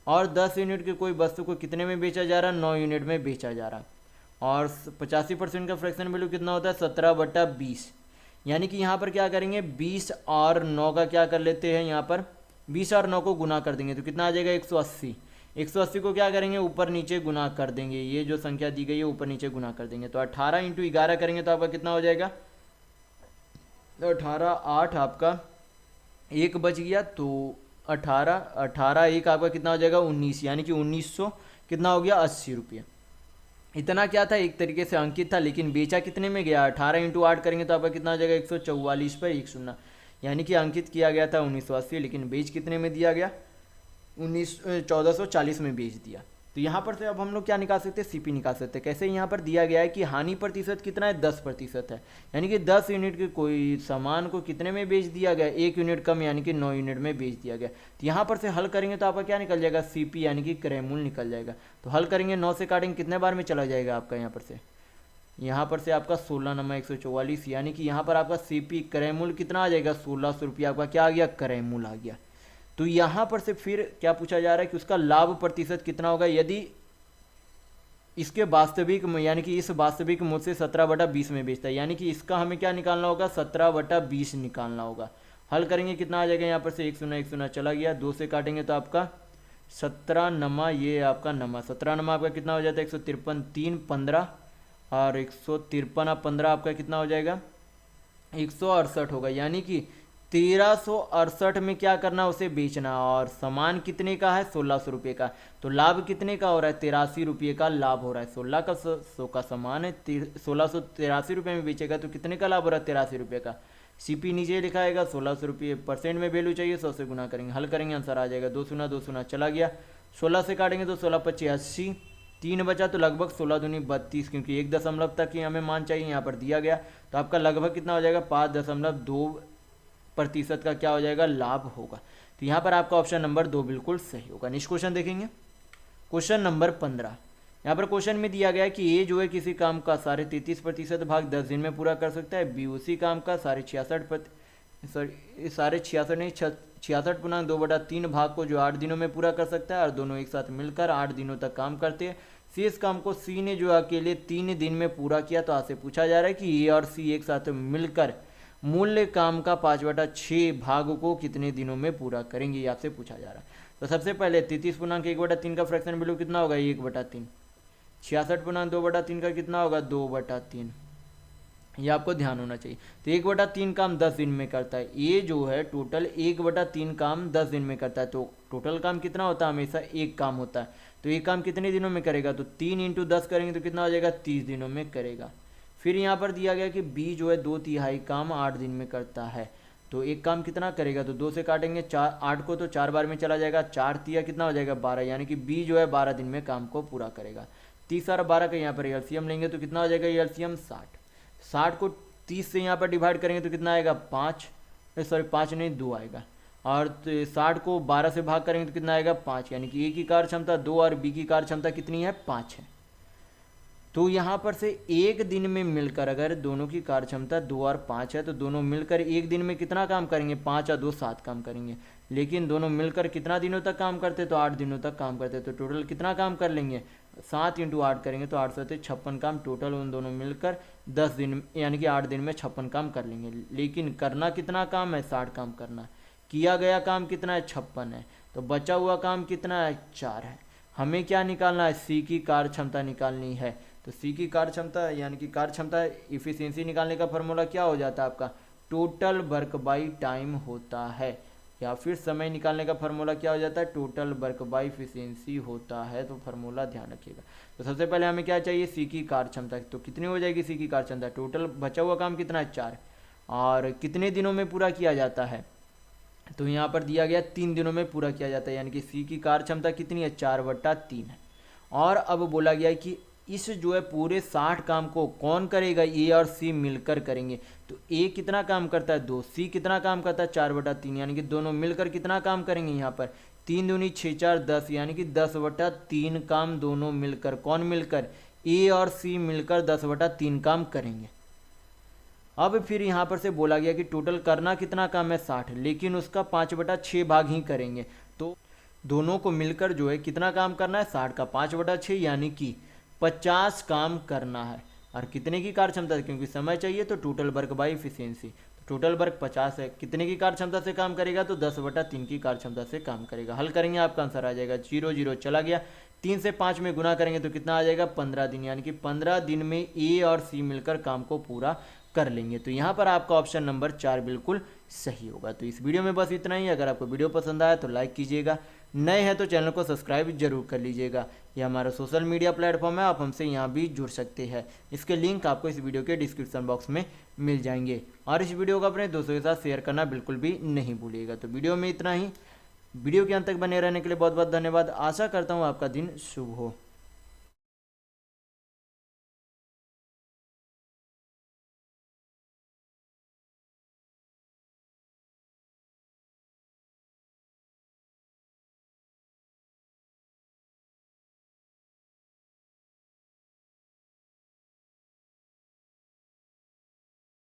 और 10 यूनिट की कोई वस्तु को कितने में बेचा जा रहा है 9 यूनिट में बेचा जा रहा है, और 85% का फ्रैक्शन वैल्यू कितना होता है 17/20, यानी कि यहाँ पर क्या करेंगे 20 और 9 का क्या कर लेते हैं, यहाँ पर 20 और 9 को गुना कर देंगे तो कितना आ जाएगा 180। 180 को क्या करेंगे ऊपर नीचे गुना कर देंगे, ये जो संख्या दी गई है ऊपर नीचे गुना कर देंगे। तो 18 इंटू 11 करेंगे तो आपका कितना हो जाएगा, तो 18 8 आपका 1 बच गया, तो 18 1 आपका कितना हो जाएगा 19, यानी कि 1900 कितना हो गया 80 रुपये। इतना क्या था एक तरीके से अंकित था, लेकिन बेचा कितने में गया 18 इंटू 8 करेंगे तो आपका कितना हो जाएगा 144 पर 1 शून्य, यानी कि अंकित किया गया था 1980, लेकिन बेच कितने में दिया गया 1440 में बेच दिया। तो यहाँ पर से अब हम लोग क्या निकाल सकते हैं सीपी निकाल सकते हैं। कैसे, यहाँ पर दिया गया है कि हानि प्रतिशत कितना है 10% है, यानी कि 10 यूनिट के कोई सामान को कितने में बेच दिया गया 1 यूनिट कम, यानी कि 9 यूनिट में बेच दिया गया। तो यहाँ पर से हल करेंगे तो आपका क्या निकल जाएगा सीपी यानी कि क्रय मूल्य निकल जाएगा। तो हल करेंगे 9 से काटेंगे कितने बार में चला जाएगा आपका, यहाँ पर से आपका 16 नमा 144, यानी कि यहाँ पर आपका सीपी क्रय मूल्य कितना आ जाएगा 1600 रुपया आपका क्या आ गया क्रय मूल्य आ गया। तो यहाँ पर से फिर क्या पूछा जा रहा है कि उसका लाभ प्रतिशत कितना होगा यदि इसके वास्तविक यानी कि इस वास्तविक मूल्य से 17/20 में बेचता है, यानी कि इसका हमें क्या निकालना होगा 17/20 निकालना होगा। हल करेंगे कितना आ जाएगा, यहाँ पर से 1 शून्य चला गया, 2 से काटेंगे तो आपका 17 नमा ये आपका नमा 17 नमा आपका कितना हो जाता है 153 3 15 और 153 और 15 आपका कितना हो जाएगा 168 होगा, यानी कि 1368 में क्या करना उसे बेचना, और सामान कितने का है 1600 रुपये का। तो लाभ कितने का हो रहा है 83 रुपये का लाभ हो रहा है। 16 का सामान है 1683 रुपये में बेचेगा तो कितने का लाभ हो रहा है 83 रुपये का। सीपी नीचे लिखा आएगा 1600 रुपये, परसेंट में वैल्यू चाहिए 100 से गुना करेंगे, हल करेंगे आंसर आ जाएगा 2 शून्य चला गया, 16 से काटेंगे तो 16 25 80, 3 बचा तो लगभग 16 दूनी 32, क्योंकि 1 दशमलव तक ही हमें मान चाहिए यहाँ पर दिया गया। तो आपका लगभग कितना हो जाएगा 5.2% का क्या हो जाएगा लाभ होगा। तो यहाँ पर आपका ऑप्शन नंबर 2 बिल्कुल सही होगा। नेक्स्ट क्वेश्चन देखेंगे क्वेश्चन नंबर 15। यहाँ पर क्वेश्चन में दिया गया है कि ए जो है किसी काम का 33.33% भाग 10 दिन में पूरा कर सकता है, बी उसी काम का 66.2/3 भाग को जो 8 दिनों में पूरा कर सकता है और दोनों एक साथ मिलकर 8 दिनों तक काम करते हैं। सी इस काम को सी ने जो अकेले 3 दिन में पूरा किया। तो आपसे पूछा जा रहा है कि ए और सी एक साथ मिलकर मूल्य काम का 5/6 भाग को कितने दिनों में पूरा करेंगे, ये आपसे पूछा जा रहा है। तो सबसे पहले 33.1/3 का फ्रैक्शन वैल्यू कितना होगा 1/3, 66.2/3 का कितना होगा 2/3, ये आपको ध्यान होना चाहिए। तो 1/3 काम 10 दिन में करता है, ये जो है टोटल 1/3 काम 10 दिन में करता है। तो टोटल काम कितना होता है, हमेशा एक काम होता है। तो ये काम कितने दिनों में करेगा, तो 3 × 10 करेंगे तो कितना हो जाएगा 30 दिनों में करेगा। फिर यहाँ पर दिया गया कि बी जो है 2/3 काम 8 दिन में करता है। तो एक काम कितना करेगा, तो 2 से काटेंगे 8 को तो 4 बार में चला जाएगा, 4 तिया कितना हो जाएगा 12, यानी कि बी जो है 12 दिन में काम को पूरा करेगा। 30 और 12 का यहाँ पर एलसीएम लेंगे तो कितना हो जाएगा एलसीएम 60 को 30 से यहाँ पर डिवाइड करेंगे तो कितना आएगा 5 नहीं 2 आएगा। और 60 को 12 से भाग करेंगे तो कितना आएगा 5, यानी कि ए की कार्य क्षमता 2 और बी की कार्य क्षमता कितनी है 5 है। तो यहाँ पर से एक दिन में मिलकर अगर दोनों की कार्य क्षमता 2 और 5 है तो दोनों मिलकर एक दिन में कितना काम करेंगे 5 और 2 7 काम करेंगे। लेकिन दोनों मिलकर कितना दिनों तक काम करते, तो 8 दिनों तक काम करते। तो टोटल कितना काम कर लेंगे 7 × 8 करेंगे तो 8 से 56 काम टोटल उन दोनों मिलकर 10 दिन यानी कि 8 दिन में 56 काम कर लेंगे। लेकिन करना कितना काम है 60 काम करना, किया गया काम कितना है 56 है, तो बचा हुआ काम कितना है 4 है। हमें क्या निकालना है सी की कार्य क्षमता निकालनी है। तो सी की कार्य क्षमता यानी कि कार्य क्षमता इफिशियंसी निकालने का फॉर्मूला क्या हो जाता है आपका टोटल वर्क बाई टाइम होता है, या फिर समय निकालने का फॉर्मूला क्या हो जाता है टोटल वर्क बाई इफिशियंसी होता है। तो फॉर्मूला ध्यान रखिएगा। तो सबसे पहले हमें क्या चाहिए सी की कार्य क्षमता, तो कितनी हो जाएगी सी की कार्य क्षमता, टोटल बचा हुआ काम कितना है 4 और कितने दिनों में पूरा किया जाता है, तो यहाँ पर दिया गया 3 दिनों में पूरा किया जाता है, यानी कि सी की कार्य क्षमता कितनी है 4/3 है। और अब बोला गया है कि इस जो है पूरे 60 काम को कौन करेगा ए और सी मिलकर करेंगे। तो ए कितना काम करता है 2, सी कितना काम करता है 4/3, यानी कि दोनों मिलकर कितना काम करेंगे यहाँ पर 3 दूनी 6 4 10, यानी कि 10/3 काम दोनों मिलकर कौन मिलकर ए और सी मिलकर 10/3 काम करेंगे। अब फिर यहाँ पर से बोला गया कि टोटल करना कितना काम है 60, लेकिन उसका 5/6 भाग ही करेंगे। तो दोनों को मिलकर जो है कितना काम करना है 60 का 5/6 यानी कि 50 काम करना है। और कितने की कार्य क्षमता, क्योंकि समय चाहिए तो total work by efficiency, total work 50 है, कितने की कार्य क्षमता से काम करेगा तो 10/3 की कार्य क्षमता से काम करेगा। हल करेंगे आपका आंसर आ जाएगा 0 0 चला गया, 3 से 5 में गुना करेंगे तो कितना आ जाएगा 15 दिन, यानी कि 15 दिन में ए और सी मिलकर काम को पूरा कर लेंगे। तो यहाँ पर आपका ऑप्शन नंबर 4 बिल्कुल सही होगा। तो इस वीडियो में बस इतना ही। अगर आपको वीडियो पसंद आया तो लाइक कीजिएगा, नए हैं तो चैनल को सब्सक्राइब जरूर कर लीजिएगा। यह हमारा सोशल मीडिया प्लेटफॉर्म है, आप हमसे यहाँ भी जुड़ सकते हैं। इसके लिंक आपको इस वीडियो के डिस्क्रिप्शन बॉक्स में मिल जाएंगे। और इस वीडियो को अपने दोस्तों के साथ शेयर करना बिल्कुल भी नहीं भूलिएगा। तो वीडियो में इतना ही। वीडियो के अंत तक बने रहने के लिए बहुत बहुत धन्यवाद। आशा करता हूँ आपका दिन शुभ हो।